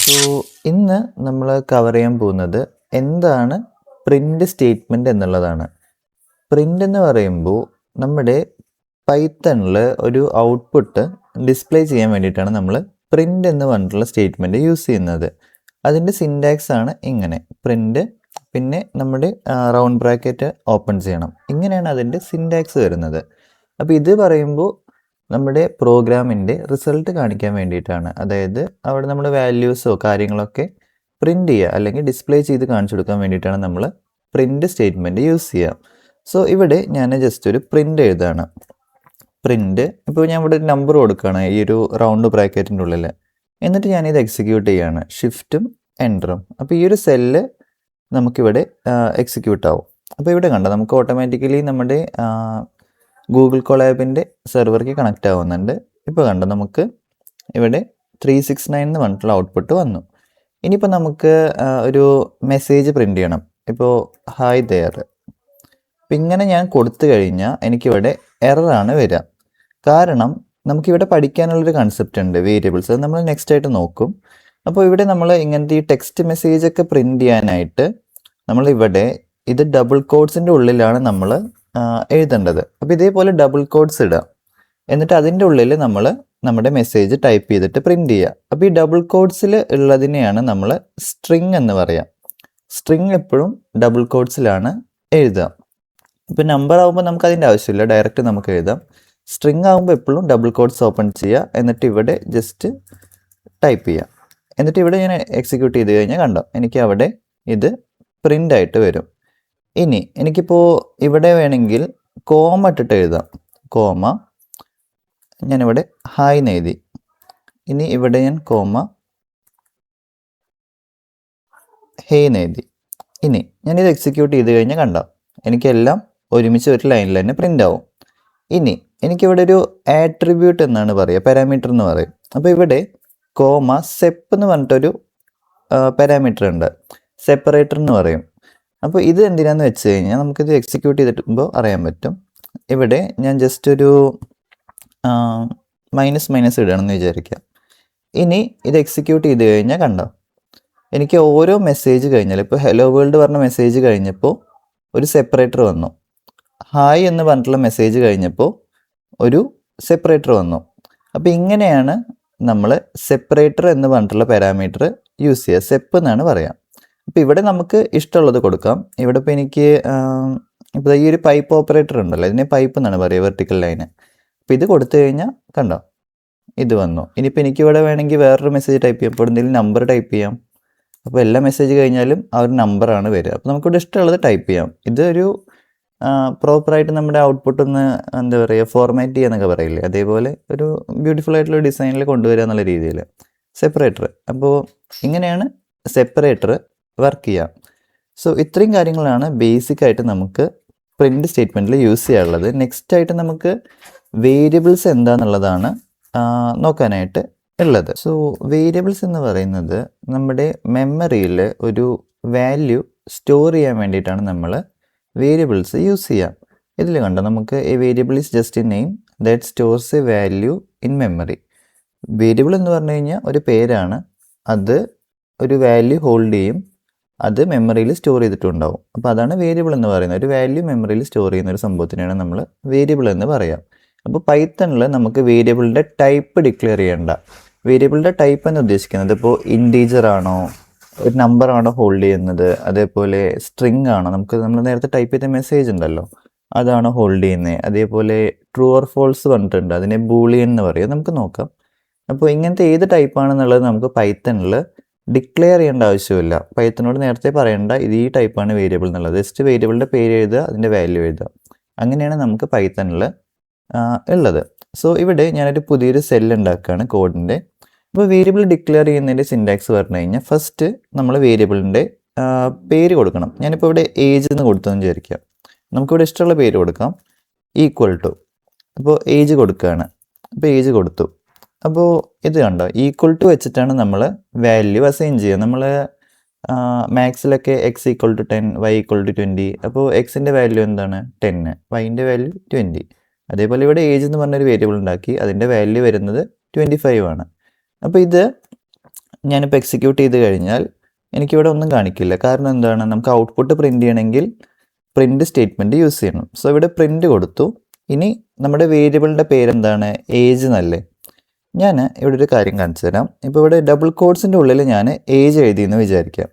So ഇന്ന് നമ്മൾ cover ചെയ്യാൻ പോകുന്നത് എന്താണ് പ്രിൻ്റ് സ്റ്റേറ്റ്മെൻറ്റ് എന്നുള്ളതാണ്. പ്രിൻ്റ് എന്ന് പറയുമ്പോൾ നമ്മുടെ പൈത്തണിൽ ഒരു ഔട്ട്പുട്ട് ഡിസ്പ്ലേ ചെയ്യാൻ വേണ്ടിയിട്ടാണ് നമ്മൾ പ്രിൻ്റ് എന്ന് പറഞ്ഞിട്ടുള്ള സ്റ്റേറ്റ്മെൻറ്റ് യൂസ് ചെയ്യുന്നത്. അതിൻ്റെ സിൻറ്റാക്സ് ആണ് ഇങ്ങനെ: പ്രിൻ്റ്, പിന്നെ നമ്മുടെ റൗണ്ട് ബ്രാക്കറ്റ് ഓപ്പൺ ചെയ്യണം. ഇങ്ങനെയാണ് അതിൻ്റെ സിൻറ്റാക്സ് വരുന്നത്. അപ്പോൾ ഇത് പറയുമ്പോൾ നമ്മുടെ പ്രോഗ്രാമിൻ്റെ റിസൾട്ട് കാണിക്കാൻ വേണ്ടിയിട്ടാണ്. അതായത് അവിടെ നമ്മൾ വാല്യൂസോ കാര്യങ്ങളൊക്കെ പ്രിൻ്റ് ചെയ്യുക അല്ലെങ്കിൽ ഡിസ്പ്ലേ ചെയ്ത് കാണിച്ചു കൊടുക്കാൻ വേണ്ടിയിട്ടാണ് നമ്മൾ പ്രിൻ്റ് സ്റ്റേറ്റ്മെൻറ്റ് യൂസ് ചെയ്യുക. സോ ഇവിടെ ഞാൻ ജസ്റ്റ് ഒരു പ്രിൻ്റ് എഴുതാണ്. പ്രിൻ്റ് ഇപ്പോൾ ഞാൻ ഇവിടെ ഒരു നമ്പർ കൊടുക്കുകയാണ് ഈ ഒരു റൗണ്ട് ബ്രാക്കറ്റിൻ്റെ ഉള്ളിൽ. എന്നിട്ട് ഞാനിത് എക്സിക്യൂട്ട് ചെയ്യുകയാണ് ഷിഫ്റ്റും എൻ്ററും. അപ്പോൾ ഈ ഒരു സെല്ല് നമുക്കിവിടെ എക്സിക്യൂട്ട് ആവും. അപ്പോൾ ഇവിടെ കണ്ടോ, നമുക്ക് ഓട്ടോമാറ്റിക്കലി നമ്മുടെ ഗൂഗിൾ കൊളാബിൻ്റെ സെർവർക്ക് കണക്റ്റ് ആവുന്നുണ്ട്. ഇപ്പോൾ കണ്ടോ, നമുക്ക് ഇവിടെ 369 എന്ന് പറഞ്ഞിട്ടുള്ള ഔട്ട്പുട്ട് വന്നു. ഇനിയിപ്പോൾ നമുക്ക് ഒരു മെസ്സേജ് പ്രിൻ്റ് ചെയ്യണം. ഇപ്പോൾ ഹായ് ദെയർ. അപ്പം ഇങ്ങനെ ഞാൻ കൊടുത്തു കഴിഞ്ഞാൽ എനിക്കിവിടെ എററാണ് വരിക. കാരണം നമുക്കിവിടെ പഠിക്കാനുള്ളൊരു കൺസെപ്റ്റ് ഉണ്ട്, വേരിയബിൾസ്. അത് നമ്മൾ നെക്സ്റ്റ് ആയിട്ട് നോക്കും. അപ്പോൾ ഇവിടെ നമ്മൾ ഇങ്ങനത്തെ ഈ ടെക്സ്റ്റ് മെസ്സേജൊക്കെ പ്രിൻ്റ് ചെയ്യാനായിട്ട് നമ്മളിവിടെ ഇത് ഡബിൾ കോഡ്സിൻ്റെ ഉള്ളിലാണ് നമ്മൾ എഴുതേണ്ടത്. അപ്പോൾ ഇതേപോലെ ഡബിൾ കോഡ്സ് ഇടുക. എന്നിട്ട് അതിൻ്റെ ഉള്ളിൽ നമ്മൾ നമ്മുടെ മെസ്സേജ് ടൈപ്പ് ചെയ്തിട്ട് പ്രിൻ്റ് ചെയ്യുക. അപ്പോൾ ഈ ഡബിൾ കോഡ്സിൽ ഉള്ളതിനെയാണ് നമ്മൾ സ്ട്രിങ് എന്ന് പറയാം. സ്ട്രിങ് എപ്പോഴും ഡബിൾ കോഡ്സിലാണ് എഴുതുക. ഇപ്പോൾ നമ്പർ ആകുമ്പോൾ നമുക്ക് അതിൻ്റെ ആവശ്യമില്ല, ഡയറക്റ്റ് നമുക്ക് എഴുതാം. സ്ട്രിങ് ആകുമ്പോൾ എപ്പോഴും ഡബിൾ കോഡ്സ് ഓപ്പൺ ചെയ്യുക. എന്നിട്ട് ഇവിടെ ജസ്റ്റ് ടൈപ്പ് ചെയ്യുക. എന്നിട്ട് ഇവിടെ ഞാൻ എക്സിക്യൂട്ട് ചെയ്ത് കഴിഞ്ഞാൽ കണ്ടോ, എനിക്ക് അവിടെ ഇത് പ്രിൻ്റ് ആയിട്ട് വരും. ഇനി എനിക്കിപ്പോൾ ഇവിടെ വേണമെങ്കിൽ കോമ ഇട്ടിട്ട് എഴുതാം. കോമ, ഞാനിവിടെ ഹായ് എന്ന് എഴുതി. ഇനി ഇവിടെ ഞാൻ കോമ ഹേ എന്ന് എഴുതി. ഇനി ഞാനിത് എക്സിക്യൂട്ട് ചെയ്ത് കഴിഞ്ഞാൽ കണ്ടോ, എനിക്കെല്ലാം ഒരുമിച്ച് ഒരു ലൈനിൽ തന്നെ പ്രിൻ്റ് ആവും. ഇനി എനിക്കിവിടെ ഒരു ആട്രിബ്യൂട്ട് എന്നാണ് പറയുക, പാരാമീറ്റർ എന്ന് പറയും. അപ്പോൾ ഇവിടെ കോമ സെപ്പ് എന്ന് പറഞ്ഞിട്ടൊരു പാരാമീറ്റർ ഉണ്ട്, സെപ്പറേറ്റർ എന്ന് പറയും. അപ്പോൾ ഇത് എന്തിനാന്ന് വെച്ച് കഴിഞ്ഞാൽ നമുക്കിത് എക്സിക്യൂട്ട് ചെയ്തിട്ടുമ്പോൾ അറിയാൻ പറ്റും. ഇവിടെ ഞാൻ ജസ്റ്റ് ഒരു മൈനസ് ഇടണമെന്ന് വിചാരിക്കാം. ഇനി ഇത് എക്സിക്യൂട്ട് ചെയ്ത് കഴിഞ്ഞാൽ കണ്ടോ, എനിക്ക് ഓരോ മെസ്സേജ് കഴിഞ്ഞാൽ, ഇപ്പോൾ ഹലോ വേൾഡ് പറഞ്ഞ മെസ്സേജ് കഴിഞ്ഞപ്പോൾ ഒരു സെപ്പറേറ്റർ വന്നു. ഹായ് എന്ന് പറഞ്ഞിട്ടുള്ള മെസ്സേജ് കഴിഞ്ഞപ്പോൾ ഒരു സെപ്പറേറ്റർ വന്നു. അപ്പോൾ ഇങ്ങനെയാണ് നമ്മൾ സെപ്പറേറ്റർ എന്ന് പറഞ്ഞിട്ടുള്ള പാരാമീറ്റർ യൂസ് ചെയ്യുക. സെപ്പ് എന്നാണ് പറയാം. അപ്പോൾ ഇവിടെ നമുക്ക് ഇഷ്ടമുള്ളത് കൊടുക്കാം. ഇവിടെ ഇപ്പോൾ എനിക്ക് ഇപ്പോൾ ഈ ഒരു പൈപ്പ് ഓപ്പറേറ്റർ ഉണ്ടല്ലോ, ഇതിനെ പൈപ്പ് എന്നാണ് പറയുക, വെർട്ടിക്കൽ ലൈന്. അപ്പോൾ ഇത് കൊടുത്തു കഴിഞ്ഞാൽ കണ്ടോ, ഇത് വന്നു. ഇനിയിപ്പോൾ എനിക്ക് ഇവിടെ വേണമെങ്കിൽ വേറൊരു മെസ്സേജ് ടൈപ്പ് ചെയ്യാം. ഇപ്പോൾ എന്തെങ്കിലും നമ്പർ ടൈപ്പ് ചെയ്യാം. അപ്പോൾ എല്ലാ മെസ്സേജ് കഴിഞ്ഞാലും ആ ഒരു നമ്പറാണ് വരിക. അപ്പോൾ നമുക്കിവിടെ ഇഷ്ടമുള്ളത് ടൈപ്പ് ചെയ്യാം. ഇതൊരു പ്രോപ്പറായിട്ട് നമ്മുടെ ഔട്ട്പുട്ട് ഒന്ന് എന്താ പറയുക, ഫോർമാറ്റ് ചെയ്യുക എന്നൊക്കെ പറയില്ലേ, അതേപോലെ ഒരു ബ്യൂട്ടിഫുൾ ആയിട്ടുള്ള ഡിസൈനിൽ കൊണ്ടുവരിക എന്നുള്ള രീതിയിൽ സെപ്പറേറ്റർ. അപ്പോൾ ഇങ്ങനെയാണ് സെപ്പറേറ്റർ വർക്ക് ചെയ്യാം. സോ ഇത്രയും കാര്യങ്ങളാണ് ബേസിക് ആയിട്ട് നമുക്ക് പ്രിൻ്റ് സ്റ്റേറ്റ്മെൻറ്റിൽ യൂസ് ചെയ്യാനുള്ളത്. നെക്സ്റ്റ് ആയിട്ട് നമുക്ക് വേരിയബിൾസ് എന്താണെന്നുള്ളതാണ് നോക്കാനായിട്ട് ഉള്ളത്. സോ വേരിയബിൾസ് എന്ന് പറയുന്നത് നമ്മുടെ മെമ്മറിയിൽ ഒരു വാല്യൂ സ്റ്റോർ ചെയ്യാൻ വേണ്ടിയിട്ടാണ് നമ്മൾ വേരിയബിൾസ് യൂസ് ചെയ്യാം. ഇതിൽ കണ്ടോ, നമുക്ക് A variable is just A name that stores A value in memory. Variable എന്ന് പറഞ്ഞു കഴിഞ്ഞാൽ ഒരു പേരാണ്, അത് ഒരു വാല്യൂ ഹോൾഡ് ചെയ്യും, അത് മെമ്മറിയിൽ സ്റ്റോർ ചെയ്തിട്ടുണ്ടാവും. അപ്പോൾ അതാണ് വേരിയബിൾ എന്ന് പറയുന്നത്. ഒരു വാല്യൂ മെമ്മറിയിൽ സ്റ്റോർ ചെയ്യുന്ന ഒരു സംഭവത്തിനാണ് നമ്മൾ വേരിയബിൾ എന്ന് പറയാം. അപ്പോൾ പൈത്തണിൽ നമുക്ക് വേരിയബിളിൻ്റെ ടൈപ്പ് ഡിക്ലെയർ ചെയ്യേണ്ട. വേരിയബിളിൻ്റെ ടൈപ്പ് എന്ന് ഉദ്ദേശിക്കുന്നത് ഇപ്പോൾ ഇൻറ്റീജർ ആണോ, ഒരു നമ്പർ ആണോ ഹോൾഡ് ചെയ്യുന്നത്, അതേപോലെ സ്ട്രിങ് ആണോ, നമ്മൾ നേരത്തെ ടൈപ്പ് ചെയ്ത മെസ്സേജ് ഉണ്ടല്ലോ അതാണോ ഹോൾഡ് ചെയ്യുന്നത്, അതേപോലെ ട്രൂ ഓർ ഫോൾസ് പറഞ്ഞിട്ടുണ്ട്, അതിനെ ബൂളിയൻ എന്ന് പറയും. നമുക്ക് നോക്കാം. അപ്പോൾ ഇങ്ങനത്തെ ഏത് ടൈപ്പാണെന്നുള്ളത് നമുക്ക് പൈത്തണിൽ ഡിക്ലെയർ ചെയ്യേണ്ട ആവശ്യമില്ല. പൈത്തനോട് നേരത്തെ പറയേണ്ട ഇത് ഈ ടൈപ്പാണ് വേരിയബിൾ എന്നുള്ളത്. ജസ്റ്റ് വേരിയബിളിൻ്റെ പേര് എഴുതുക, അതിൻ്റെ വാല്യൂ എഴുതുക. അങ്ങനെയാണ് നമുക്ക് പൈത്തണിൽ ഉള്ളത്. സോ ഇവിടെ ഞാനൊരു പുതിയൊരു സെല്ല് ഉണ്ടാക്കുകയാണ് കോഡിൻ്റെ. അപ്പോൾ വേരിയബിൾ ഡിക്ലെയർ ചെയ്യുന്നതിൻ്റെ സിൻറ്റാക്സ് പറഞ്ഞു കഴിഞ്ഞാൽ ഫസ്റ്റ് നമ്മൾ വേരിയബിളിൻ്റെ പേര് കൊടുക്കണം. ഞാനിപ്പോൾ ഇവിടെ ഏജ് എന്ന് കൊടുത്തതെന്ന് വിചാരിക്കാം. നമുക്കിവിടെ ഇഷ്ടമുള്ള പേര് കൊടുക്കാം. ഈക്വൽ ടു, അപ്പോൾ ഏജ് കൊടുക്കുകയാണ്. അപ്പോൾ ഏജ് കൊടുത്തു. അപ്പോൾ ഇത് കണ്ടോ, ഈക്വൽ ടു വെച്ചിട്ടാണ് നമ്മൾ വാല്യൂ അസൈൻ ചെയ്യുക. നമ്മൾ മാത്സിലൊക്കെ X equal to 10, Y equal to 20. അപ്പോൾ എക്സിൻ്റെ വാല്യൂ എന്താണ് 10, വൈൻ്റെ വാല്യൂ 20. അതേപോലെ ഇവിടെ ഏജ് എന്ന് പറഞ്ഞൊരു വേരിയബിൾ ഉണ്ടാക്കി, അതിൻ്റെ വാല്യൂ വരുന്നത് 25 ആണ്. അപ്പോൾ ഇത് ഞാനിപ്പോൾ എക്സിക്യൂട്ട് ചെയ്ത് കഴിഞ്ഞാൽ എനിക്കിവിടെ ഒന്നും കാണിക്കില്ല. കാരണം എന്താണ്, നമുക്ക് ഔട്ട്പുട്ട് പ്രിൻ്റ് ചെയ്യണമെങ്കിൽ പ്രിൻ്റ് സ്റ്റേറ്റ്മെൻറ്റ് യൂസ് ചെയ്യണം. സോ ഇവിടെ പ്രിൻ്റ് കൊടുത്തു. ഇനി നമ്മുടെ വേരിയബിളിൻ്റെ പേരെന്താണ്, ഏജ് എന്നല്ലേ. ഞാൻ ഇവിടെ ഒരു കാര്യം കാണിച്ചു തരാം. ഇപ്പോൾ ഇവിടെ ഡബിൾ കോഡ്സിൻ്റെ ഉള്ളിൽ ഞാൻ ഏജ് എഴുതിയെന്ന് വിചാരിക്കാം.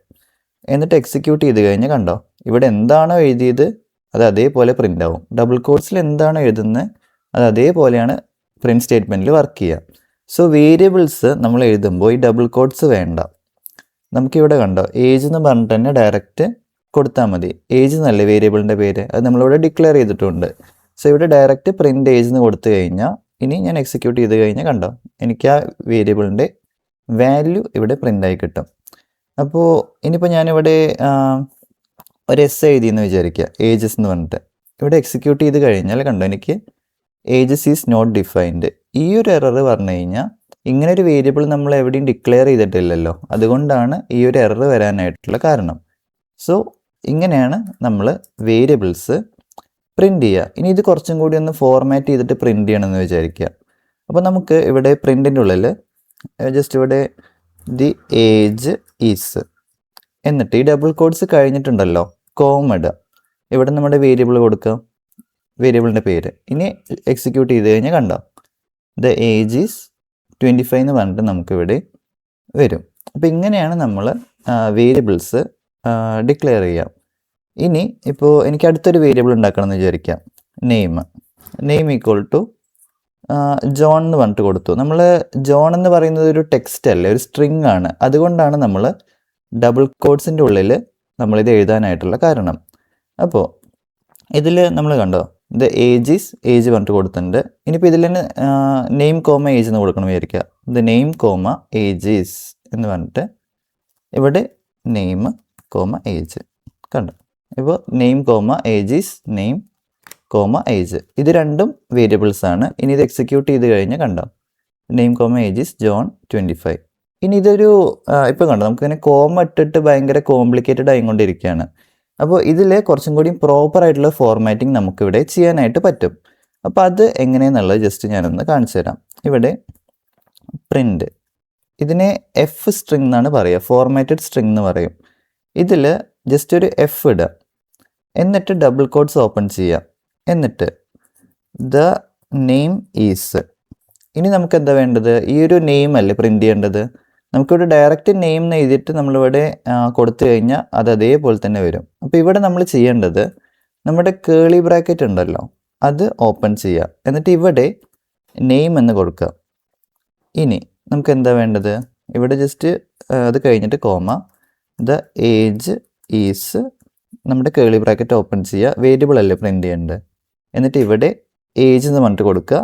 എന്നിട്ട് എക്സിക്യൂട്ട് ചെയ്ത് കഴിഞ്ഞാൽ കണ്ടോ, ഇവിടെ എന്താണോ എഴുതിയത് അത് അതേപോലെ പ്രിൻ്റ് ആവും. ഡബിൾ കോഡ്സിൽ എന്താണോ എഴുതുന്നത് അത് അതേപോലെയാണ് പ്രിൻ്റ് സ്റ്റേറ്റ്മെൻറ്റിൽ വർക്ക് ചെയ്യുക. സോ വേരിയബിൾസ് നമ്മൾ എഴുതുമ്പോൾ ഈ ഡബിൾ കോഡ്സ് വേണ്ട. നമുക്കിവിടെ കണ്ടോ, ഏജ് എന്ന് പറഞ്ഞിട്ട് തന്നെ ഡയറക്റ്റ് കൊടുത്താൽ മതി. ഏജ് എന്നല്ലേ വേരിയബിളിൻ്റെ പേര്, അത് നമ്മളിവിടെ ഡിക്ലെയർ ചെയ്തിട്ടുണ്ട്. സോ ഇവിടെ ഡയറക്റ്റ് പ്രിൻ്റ് ഏജ് എന്ന് കൊടുത്തു കഴിഞ്ഞാൽ ഇനി ഞാൻ എക്സിക്യൂട്ട് ചെയ്ത് കഴിഞ്ഞാൽ കണ്ടോ, എനിക്ക് ആ വേരിയബിളിൻ്റെ വാല്യൂ ഇവിടെ പ്രിൻ്റായി കിട്ടും. അപ്പോൾ ഇനിയിപ്പോൾ ഞാനിവിടെ ഒരു എസ് എഴുതിയെന്ന് വിചാരിക്കുക, ഏജസ് എന്ന് പറഞ്ഞിട്ട്. ഇവിടെ എക്സിക്യൂട്ട് ചെയ്ത് കഴിഞ്ഞാൽ കണ്ടോ, എനിക്ക് ഏജസ് ഈസ് നോട്ട് ഡിഫൈൻഡ്. ഈ ഒരു എറർ പറഞ്ഞു കഴിഞ്ഞാൽ ഇങ്ങനെ ഒരു വേരിയബിൾ നമ്മൾ എവിടെയും ഡിക്ലെയർ ചെയ്തിട്ടില്ലല്ലോ, അതുകൊണ്ടാണ് ഈ ഒരു എറർ വരാനായിട്ടുള്ള കാരണം. സോ ഇങ്ങനെയാണ് നമ്മൾ വേരിയബിൾസ് പ്രിൻ്റ് ചെയ്യുക. ഇനി ഇത് കുറച്ചും കൂടി ഒന്ന് ഫോർമാറ്റ് ചെയ്തിട്ട് പ്രിൻ്റ് ചെയ്യണമെന്ന് വിചാരിക്കുക. അപ്പോൾ നമുക്ക് ഇവിടെ പ്രിൻറ്റിൻ്റെ ഉള്ളിൽ ജസ്റ്റ് ഇവിടെ ദി ഏജ് ഈസ് എന്നിട്ട് ഈ ഡബിൾ കോഡ്സ് കഴിഞ്ഞിട്ടുണ്ടല്ലോ കോമ ഇടുക. ഇവിടെ നമ്മുടെ വേരിയബിൾ കൊടുക്കുക, വേരിയബിളിൻ്റെ പേര്. ഇനി എക്സിക്യൂട്ട് ചെയ്ത് കഴിഞ്ഞാൽ കണ്ടോ, ദ ഏജ് ഈസ് 25 എന്ന് പറഞ്ഞിട്ട് നമുക്കിവിടെ വരും. അപ്പോൾ ഇങ്ങനെയാണ് നമ്മൾ വേരിയബിൾസ് ഡിക്ലെയർ ചെയ്യാം. ഇനി ഇപ്പോൾ എനിക്ക് അടുത്തൊരു വേരിയബിൾ ഉണ്ടാക്കണം എന്ന് വിചാരിക്കാം, നെയിം ഈക്വൽ ടു ജോൺ എന്ന് പറഞ്ഞിട്ട് കൊടുത്തു. നമ്മൾ ജോൺ എന്ന് പറയുന്നത് ഒരു ടെക്സ്റ്റ് അല്ലേ, ഒരു സ്ട്രിങ് ആണ്. അതുകൊണ്ടാണ് നമ്മൾ ഡബിൾ കോഡ്സിൻ്റെ ഉള്ളിൽ നമ്മളിത് എഴുതാനായിട്ടുള്ള കാരണം. അപ്പോൾ ഇതിൽ നമ്മൾ കണ്ടോ, ദ ഏജ് ഈസ് ഏജ് പറഞ്ഞിട്ട് കൊടുത്തിട്ടുണ്ട്. ഇനിയിപ്പോൾ ഇതിൽ തന്നെ നെയിം കോമ ഏജ് എന്ന് കൊടുക്കണം വിചാരിക്കുക. The name comma age is എന്ന് പറഞ്ഞിട്ട് ഇവിടെ നെയിം കോമ ഏജ് കണ്ടോ. ഇപ്പോൾ name comma age is name comma age, ഇത് രണ്ടും വേരിയബിൾസ് ആണ്. ഇനി ഇത് എക്സിക്യൂട്ട് ചെയ്ത് കഴിഞ്ഞാൽ കണ്ടോ, name comma age is John 25. ഇനി ഇതൊരു ഇപ്പോൾ കണ്ടോ, നമുക്കിങ്ങനെ കോമ ഇട്ടിട്ട് ഭയങ്കര കോംപ്ലിക്കേറ്റഡ് ആയിക്കൊണ്ടിരിക്കുകയാണ്. അപ്പോൾ ഇതിൽ കുറച്ചും കൂടി പ്രോപ്പർ ആയിട്ടുള്ള ഫോർമാറ്റിംഗ് നമുക്കിവിടെ ചെയ്യാനായിട്ട് പറ്റും. അപ്പോൾ അത് എങ്ങനെയെന്നുള്ളത് ജസ്റ്റ് ഞാനൊന്ന് കാണിച്ചു തരാം. ഇവിടെ പ്രിൻ്റ്, ഇതിനെ എഫ് സ്ട്രിങ് എന്നാണ് പറയുക, ഫോർമാറ്റഡ് സ്ട്രിങ് എന്ന് പറയും. ഇതിൽ ജസ്റ്റ് ഒരു എഫ് ഇടുക, എന്നിട്ട് ഡബിൾ കോഡ്സ് ഓപ്പൺ ചെയ്യുക, എന്നിട്ട് ദ നെയിം ഈസ്. ഇനി നമുക്ക് എന്താ വേണ്ടത്, ഈ ഒരു നെയിം അല്ലേ പ്രിൻ്റ് ചെയ്യേണ്ടത്. നമുക്കിവിടെ ഡയറക്റ്റ് നെയിം എന്ന് എഴുതിയിട്ട് നമ്മളിവിടെ കൊടുത്തു കഴിഞ്ഞാൽ അത് അതേപോലെ തന്നെ വരും. അപ്പോൾ ഇവിടെ നമ്മൾ ചെയ്യേണ്ടത് നമ്മുടെ കേളി ബ്രാക്കറ്റ് ഉണ്ടല്ലോ അത് ഓപ്പൺ ചെയ്യുക, എന്നിട്ട് ഇവിടെ നെയിം എന്ന് കൊടുക്കുക. ഇനി നമുക്ക് എന്താ വേണ്ടത്, ഇവിടെ ജസ്റ്റ് അത് കഴിഞ്ഞിട്ട് കോമ ദ ഏജ് ഈസ്, നമ്മുടെ കേളി ബ്രാക്കറ്റ് ഓപ്പൺ ചെയ്യുക, വേരിയബിൾ അല്ലേ പ്രിൻ്റ് ചെയ്യേണ്ടത്. എന്നിട്ട് ഇവിടെ ഏജ് എന്ന് പറഞ്ഞിട്ട് കൊടുക്കുക,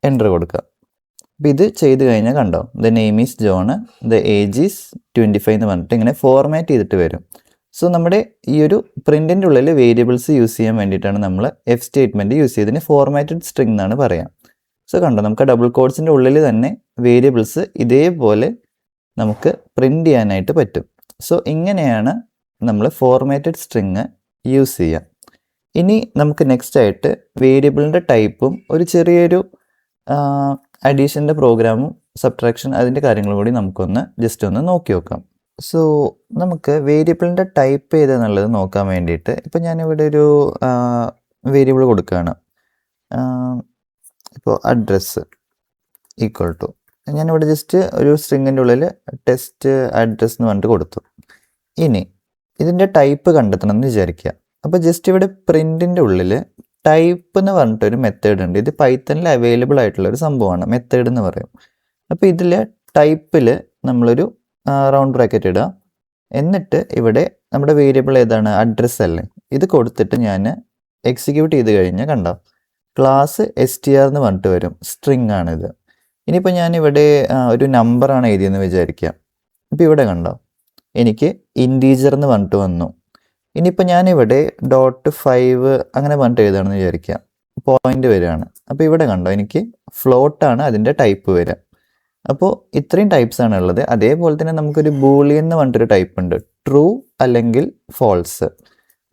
എൻ്റർ കൊടുക്കുക. അപ്പോൾ ഇത് ചെയ്ത് കഴിഞ്ഞാൽ കണ്ടോ, the name is John, the age is 25 എന്ന് പറഞ്ഞിട്ട് ഇങ്ങനെ ഫോർമാറ്റ് ചെയ്തിട്ട് വരും. സോ നമ്മുടെ ഈ ഒരു പ്രിൻറ്റിൻ്റെ ഉള്ളിൽ വേരിയബിൾസ് യൂസ് ചെയ്യാൻ വേണ്ടിയിട്ടാണ് നമ്മൾ എഫ് സ്റ്റേറ്റ്മെൻറ്റ് യൂസ് ചെയ്തതിന് ഫോർമാറ്റഡ് സ്ട്രിങ് എന്നാണ് പറയാം. സോ കണ്ടോ, നമുക്ക് ഡബിൾ കോഡ്സിൻ്റെ ഉള്ളിൽ തന്നെ വേരിയബിൾസ് ഇതേപോലെ നമുക്ക് പ്രിൻ്റ് ചെയ്യാനായിട്ട് പറ്റും. സോ ഇങ്ങനെയാണ് നമ്മൾ ഫോർമാറ്റഡ് സ്ട്രിങ് യൂസ് ചെയ്യുക. ഇനി നമുക്ക് നെക്സ്റ്റ് ആയിട്ട് വേരിയബിളിൻ്റെ ടൈപ്പും ഒരു ചെറിയൊരു അഡീഷൻ്റെ പ്രോഗ്രാമും സബ്ട്രാക്ഷൻ അതിൻ്റെ കാര്യങ്ങളും കൂടി നമുക്കൊന്ന് ജസ്റ്റ് ഒന്ന് നോക്കി നോക്കാം. സോ നമുക്ക് വേരിയബിളിൻ്റെ ടൈപ്പ് ഏതെന്നുള്ളത് നോക്കാൻ വേണ്ടിയിട്ട് ഇപ്പോൾ ഞാനിവിടെ ഒരു വേരിയബിൾ കൊടുക്കുകയാണ്. ഇപ്പോൾ അഡ്രസ്സ് ഈക്വൽ ടു, ഞാനിവിടെ ജസ്റ്റ് ഒരു സ്ട്രിങ്ങിൻ്റെ ഉള്ളിൽ ടെസ്റ്റ് അഡ്രസ് എന്ന് പറഞ്ഞിട്ട് കൊടുത്തു. ഇനി ഇതിൻ്റെ ടൈപ്പ് കണ്ടെത്തണം എന്ന് വിചാരിക്കുക. അപ്പോൾ ജസ്റ്റ് ഇവിടെ പ്രിൻറ്റിൻ്റെ ഉള്ളിൽ ടൈപ്പ് എന്ന് പറഞ്ഞിട്ടൊരു മെത്തേഡ് ഉണ്ട്. ഇത് പൈത്തണിൽ അവൈലബിൾ ആയിട്ടുള്ള ഒരു സംഭവമാണ്, മെത്തേഡ് എന്ന് പറയും. അപ്പോൾ ഇതിൽ ടൈപ്പിൽ നമ്മളൊരു റൗണ്ട് ബ്രാക്കറ്റ് ഇടുക, എന്നിട്ട് ഇവിടെ നമ്മുടെ വേരിയബിൾ ഏതാണ്, അഡ്രസ്സ് അല്ലേ, ഇത് കൊടുത്തിട്ട് ഞാൻ എക്സിക്യൂട്ട് ചെയ്ത് കഴിഞ്ഞാൽ കണ്ടോ, ക്ലാസ് str എന്ന് പറഞ്ഞിട്ട് വരും, സ്ട്രിങ് ആണിത്. ഇനിയിപ്പോൾ ഞാനിവിടെ ഒരു നമ്പറാണ് എഴുതിയെന്ന് വിചാരിക്കുക. അപ്പോൾ ഇവിടെ കണ്ടോ, എനിക്ക് ഇൻറ്റീജർ എന്ന് പറഞ്ഞിട്ട് വന്നു. ഇനിയിപ്പോൾ ഞാനിവിടെ .5 അങ്ങനെ പറഞ്ഞിട്ട് എഴുതുകയാണെന്ന് വിചാരിക്കുക, പോയിൻ്റ് വരികയാണ്. അപ്പോൾ ഇവിടെ കണ്ടോ, എനിക്ക് ഫ്ലോട്ടാണ് അതിൻ്റെ ടൈപ്പ് വരിക. അപ്പോൾ ഇത്രയും ടൈപ്സാണ് ഉള്ളത്. അതേപോലെ തന്നെ നമുക്കൊരു ബൂളിയൻ എന്ന് പറഞ്ഞിട്ടൊരു ടൈപ്പ് ഉണ്ട്, ട്രൂ അല്ലെങ്കിൽ ഫോൾസ്.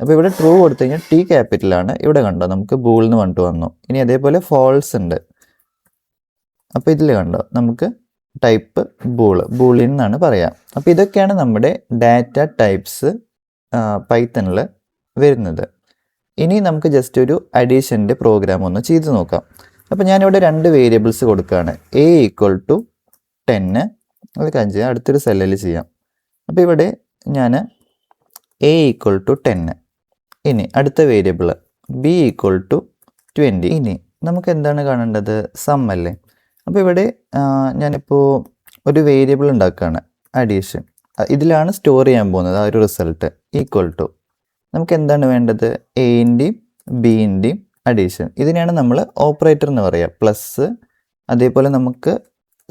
അപ്പോൾ ഇവിടെ ട്രൂ കൊടുത്തു കഴിഞ്ഞാൽ ടി ക്യാപിറ്റലാണ്, ഇവിടെ കണ്ടോ നമുക്ക് ബൂൾ എന്ന് പറഞ്ഞിട്ട് വന്നു. ഇനി അതേപോലെ ഫോൾസ് ഉണ്ട്. അപ്പോൾ ഇതിൽ കണ്ടോ നമുക്ക് ടൈപ്പ് ബൂളിയൻ എന്നാണ് പറയുക. അപ്പോൾ ഇതൊക്കെയാണ് നമ്മുടെ ഡാറ്റ ടൈപ്സ് പൈത്തണിൽ വരുന്നത്. ഇനി നമുക്ക് ജസ്റ്റ് ഒരു അഡീഷൻ്റെ പ്രോഗ്രാം ഒന്ന് ചെയ്ത് നോക്കാം. അപ്പോൾ ഞാനിവിടെ 2 വേരിയബിൾസ് കൊടുക്കുകയാണ്. a = 10. അത് കഴിഞ്ഞ് അടുത്തൊരു സെല്ലിൽ ചെയ്യാം. അപ്പോൾ ഇവിടെ ഞാൻ a = 10. ഇനി അടുത്ത വേരിയബിൾ b = 20. ഇനി നമുക്ക് എന്താണ് കാണേണ്ടത്? സം അല്ലേ. അപ്പോൾ ഇവിടെ ഞാനിപ്പോൾ ഒരു വേരിയബിൾ ഉണ്ടാക്കുകയാണ്, അഡീഷൻ. ഇതിലാണ് സ്റ്റോർ ചെയ്യാൻ പോകുന്നത് ആ ഒരു റിസൾട്ട്. = നമുക്ക് എന്താണ് വേണ്ടത്? എൻ്റെയും ബിൻ്റെയും അഡീഷൻ. ഇതിനെയാണ് നമ്മൾ ഓപ്പറേറ്റർ എന്ന് പറയുക. പ്ലസ്, അതേപോലെ നമുക്ക്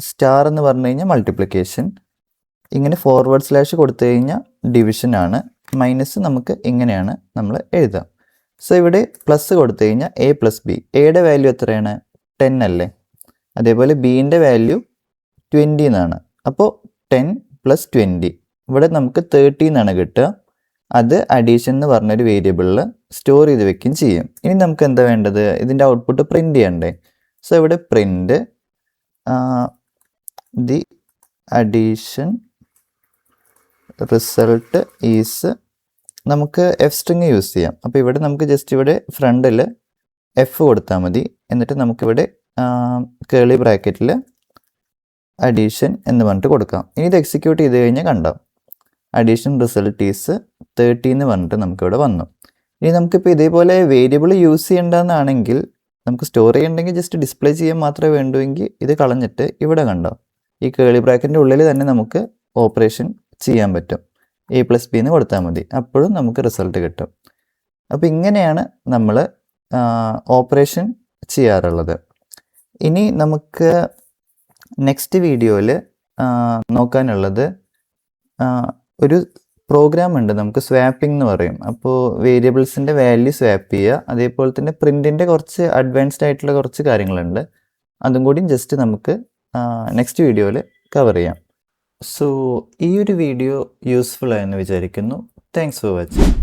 സ്റ്റാർ എന്ന് പറഞ്ഞു കഴിഞ്ഞാൽ മൾട്ടിപ്ലിക്കേഷൻ. ഇങ്ങനെ ഫോർവേഡ് / കൊടുത്തു കഴിഞ്ഞാൽ ഡിവിഷനാണ്. മൈനസ് നമുക്ക് ഇങ്ങനെയാണ് നമ്മൾ എഴുതുക. സോ ഇവിടെ പ്ലസ് കൊടുത്തു കഴിഞ്ഞാൽ a + b. എയുടെ വാല്യൂ എത്രയാണ്? 10 അല്ലേ. അതേപോലെ ബീൻ്റെ വാല്യൂ 20 എന്നാണ്. അപ്പോൾ 10 + 20 ഇവിടെ നമുക്ക് 30 എന്നാണ് കിട്ടുക. അത് അഡീഷൻ എന്ന് പറഞ്ഞൊരു വേരിയബിളിൽ സ്റ്റോർ ചെയ്ത് വെക്കുകയും ചെയ്യും. ഇനി നമുക്ക് എന്താ വേണ്ടത്? ഇതിൻ്റെ ഔട്ട്പുട്ട് പ്രിൻ്റ് ചെയ്യണ്ടേ. സോ ഇവിടെ print the addition result is, നമുക്ക് എഫ് സ്ട്രിങ് യൂസ് ചെയ്യാം. അപ്പോൾ ഇവിടെ നമുക്ക് ജസ്റ്റ് ഇവിടെ ഫ്രണ്ടിൽ എഫ് കൊടുത്താൽ മതി. എന്നിട്ട് നമുക്കിവിടെ കേളി ബ്രാക്കറ്റിൽ അഡീഷൻ എന്ന് പറഞ്ഞിട്ട് കൊടുക്കാം. ഇനി ഇത് എക്സിക്യൂട്ട് ചെയ്ത് കഴിഞ്ഞാൽ കണ്ടോ, അഡീഷൻ റിസൾട്ട് ഈസ് 30 എന്ന് പറഞ്ഞിട്ട് നമുക്കിവിടെ വന്നു. ഇനി നമുക്കിപ്പോൾ ഇതേപോലെ വേരിയബിൾ യൂസ് ചെയ്യേണ്ടതെന്നാണെങ്കിൽ, നമുക്ക് സ്റ്റോർ ചെയ്യണമെങ്കിൽ ജസ്റ്റ് ഡിസ്പ്ലേ ചെയ്യാൻ മാത്രമേ വേണ്ടുവെങ്കിൽ ഇത് കളഞ്ഞിട്ട് ഇവിടെ കണ്ടോ, ഈ കേളി ബ്രാക്കറ്റിൻ്റെ ഉള്ളിൽ തന്നെ നമുക്ക് ഓപ്പറേഷൻ ചെയ്യാൻ പറ്റും. a + b എന്ന് കൊടുത്താൽ മതി. അപ്പോഴും നമുക്ക് റിസൾട്ട് കിട്ടും. അപ്പോൾ ഇങ്ങനെയാണ് നമ്മൾ ഓപ്പറേഷൻ ചെയ്യാറുള്ളത്. ഇനി നമുക്ക് നെക്സ്റ്റ് വീഡിയോയിൽ നോക്കാനുള്ളത് ഒരു പ്രോഗ്രാം ഉണ്ട്, നമുക്ക് സ്വാപ്പിംഗ് എന്ന് പറയും. അപ്പോൾ വേരിയബിൾസിൻ്റെ വാല്യൂ സ്വാപ്പ് ചെയ്യുക. അതേപോലെ തന്നെ പ്രിൻറ്റിൻ്റെ കുറച്ച് അഡ്വാൻസ്ഡ് ആയിട്ടുള്ള കുറച്ച് കാര്യങ്ങളുണ്ട്. അതും കൂടി ജസ്റ്റ് നമുക്ക് നെക്സ്റ്റ് വീഡിയോയിൽ കവർ ചെയ്യാം. സോ ഈ ഒരു വീഡിയോ യൂസ്ഫുൾ ആയെന്ന് വിചാരിക്കുന്നു. Thanks for watching.